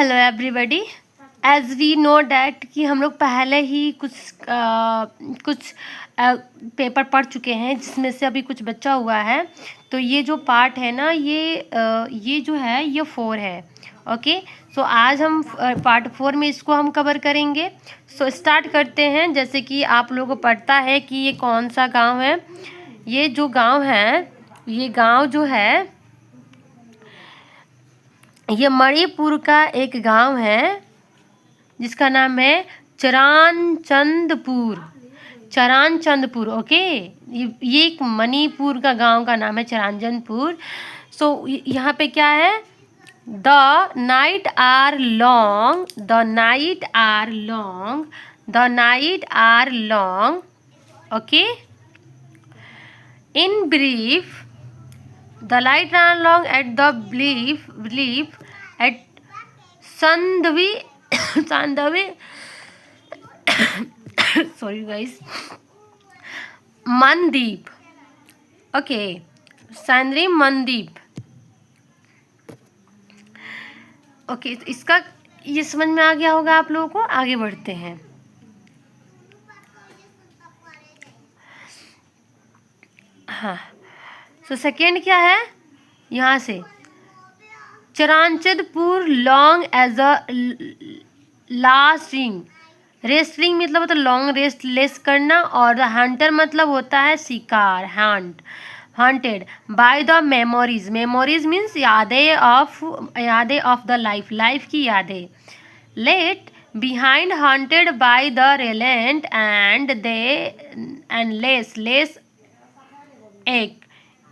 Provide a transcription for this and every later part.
Hello everybody. As we know that कि हम लोग पहले ही कुछ पेपर पढ़ चुके हैं जिसमें से अभी कुछ बचा हुआ है। तो ये जो पार्ट है ना ये जो है ये 4 है। ओके, सो आज हम पार्ट 4 में इसको हम कवर करेंगे। सो स्टार्ट करते हैं। जैसे कि आप लोगों को पता है कि ये कौन सा गांव है। ये जो गांव है, ये गांव जो है ये मणिपुर का एक गांव है जिसका नाम है चरानचंदपुर। चरानचंदपुर, ओके। ये एक मणिपुर का गांव का नाम है चरानचंदपुर। सो यहाँ पे क्या है, the night are long, the night are long, the night are long, okay. In brief, the light ran long at the belief at Sandvi Sandvi sorry guys, Mandeep, okay, Sandri Mandeep, okay. तो इसका ये समझ में आ गया होगा आप लोगों को। आगे बढ़ते हैं। हाँ, तो सेकेंड क्या है, यहाँ से Churachandpur long as a lasting, wrestling मतलब होता है लॉन्ग रेस्ट लेस करना, और हंटर मतलब होता है शिकार, hunt, hunted by the memories, memories means यादें ऑफ द लाइफ, लाइफ की यादें। Let behind hunted by the relent and less, less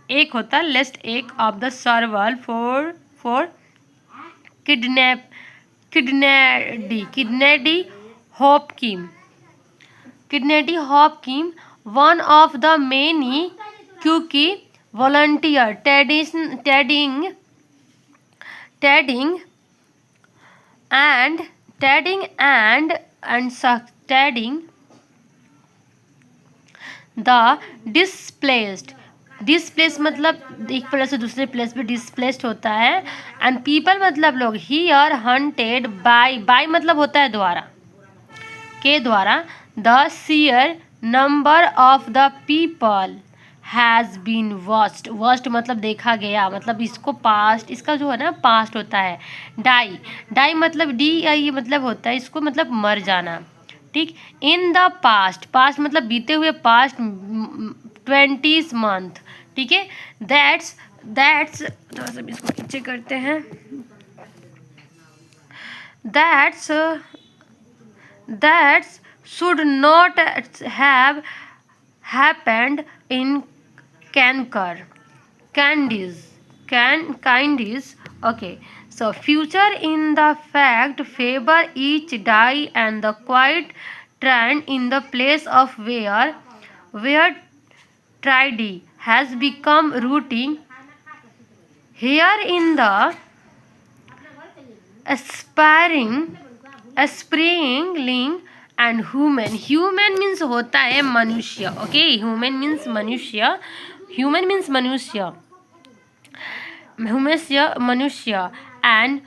एक होता है लेस्ट एक of the survival for Kennedy Hopkin, one of the many क्यूकी volunteer tending the displace मतलब एक प्लेस से दूसरे प्लेस पे डिस्प्लेस्ड होता है। एंड पीपल मतलब लोग, हियर हंटेड बाय मतलब होता है द्वारा, के द्वारा। The sheer number of the people has been vast मतलब देखा गया, मतलब इसको पास्ट, इसका जो है ना पास्ट होता है। डाई मतलब DIE मतलब होता है इसको मतलब मर जाना, ठीक। इन द पास्ट मतलब बीते हुए पास्ट 20 मंथ, ठीक है। दैट्स थोड़ा सा इसको पीछे करते हैं। That's should not have happened in Candies, okay. So future in the fact favor each die and the quiet trend in the place of where tidy has become routine. Here in the aspiring and human means होता है मनुष्य, okay. human means मनुष्य and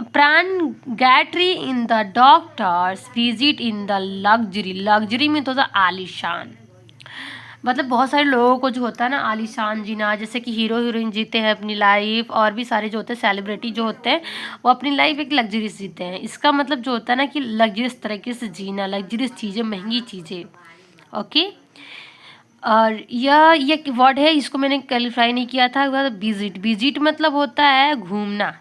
प्राणगात्री in the doctor's visit in the luxury में तो आलीशान, मतलब बहुत सारे लोगों को जो होता है ना आलीशान जीना, जैसे कि हीरो हीरोइन जीते हैं अपनी लाइफ, और भी सारे जो होते हैं सेलिब्रिटी जो होते हैं वो अपनी लाइफ एक लग्जरीस जीते हैं। इसका मतलब जो होता है ना कि लग्जरीस तरीके से जीना, लग्जरीस चीज़ें, महंगी चीज़ें, ओके। और यह वर्ड है, इसको मैंने क्वालिफाई नहीं किया था। विजिट मतलब होता है घूमना,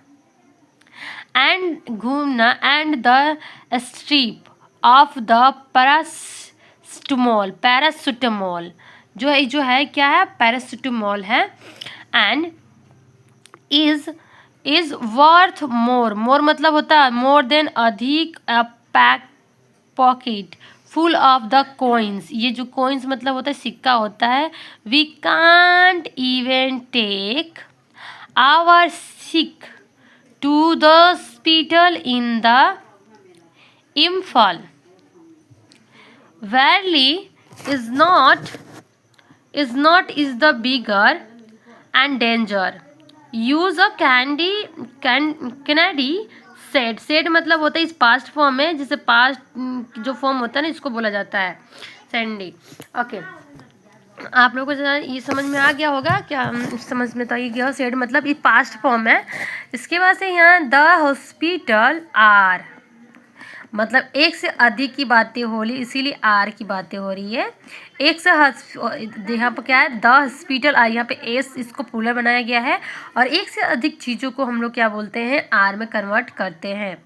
and the strip of the paracetamol जो है क्या है, पैरासिटामोल है। एंड इज वर्थ मोर मतलब होता है मोर देन, अधिक, a pocket full of the coins, ये जो कॉइन्स मतलब होता है सिक्का होता है। We can't even take our sick to the hospital in the Imphal valley is the bigger and danger. Use a candy said. Said मतलब होता है इस पास्ट फॉर्म में, जिसे पास्ट जो फॉर्म होता है ना इसको बोला जाता है सैंडी। ओके, आप लोगों को ये समझ में आ गया होगा क्या? समझ में तो ये गया, सेड मतलब ये पास्ट फॉर्म है। इसके बाद से यहाँ द हॉस्पिटल आर, मतलब एक से अधिक की बातें हो रही, इसीलिए आर की बातें हो रही है। एक से यहाँ पर क्या है, द हॉस्पिटल आर, यहाँ पे एस इसको प्लूरल बनाया गया है, और एक से अधिक चीज़ों को हम लोग क्या बोलते हैं, आर में कन्वर्ट करते हैं।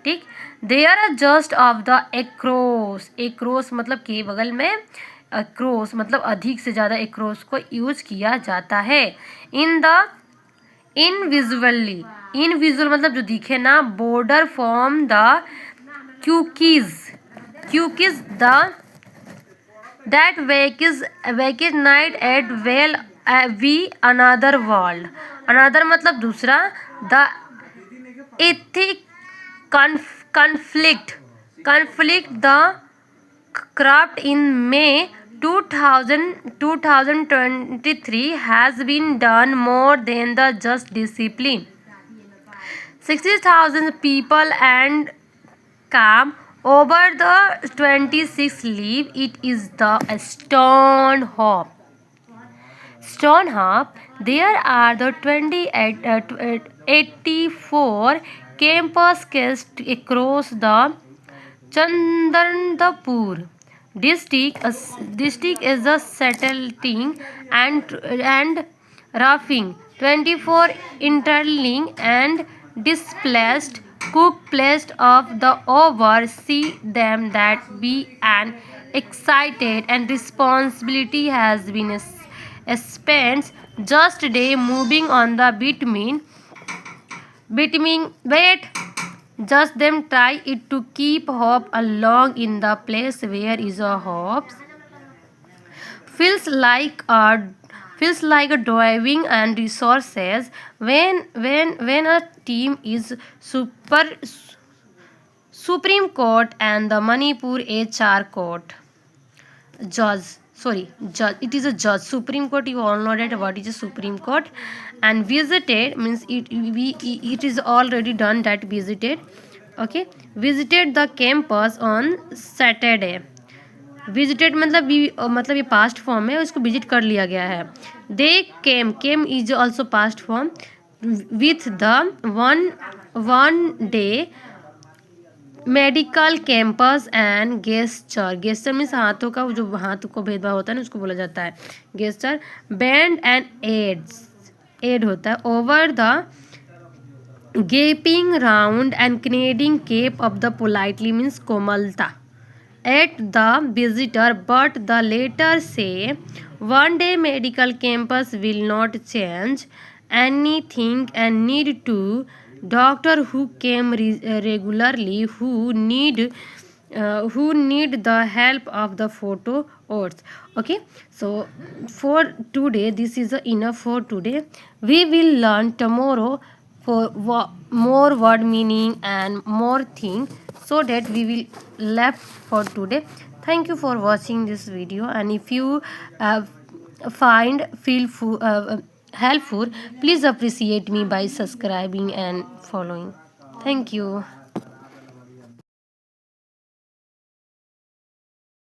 ठीक, there are just of the across, across मतलब के बगल में, एक्रोस मतलब अधिक से ज़्यादा, एक्रोस को यूज किया जाता है। इन द इनविजुअली, इनविजुअल मतलब जो दिखे ना, border form the cookies, cookies the that wakes night at well we another world, another मतलब दूसरा, the ethic conflict the craft in May 2023 has been done more than the just discipline. 60,000 people and come over the 26 leave. It is the stone hop. Stone hop. There are the 84 campus cast across the Chandrapur district. District is the settling and roughing. 24 interling and displaced cook placed of the over. See them that be an excited and responsibility has been spent just day moving on the between wait, just them try it to keep hope along in the place where is a hope feels like a driving and resources when a team is Supreme Court and the Manipur HR Court judge. It is a judge. Supreme Court, you all know that what is a Supreme Court. And visited means it is already done, that visited. Okay, visited the campus on Saturday. Visited मतलब ये past form है, उसको visit कर लिया गया है। They came is also past form with the one day medical campus and gesture. Gesture means हाथों का, जो हाथ को भेदभाव होता है ना उसको बोला जाता है गेस्चर। बैंड एंड एड होता है over the gaping round and kneading cape of the politely means कोमलता at the visitor, but the latter say one day medical campus will not change anything and need to doctor who came regularly who need the help of the photo oaths. Okay, so for today this is enough for today. We will learn tomorrow for more word meaning and more thing, so that we will left for today. Thank you for watching this video, and if you find helpful, please appreciate me by subscribing and following. Thank you.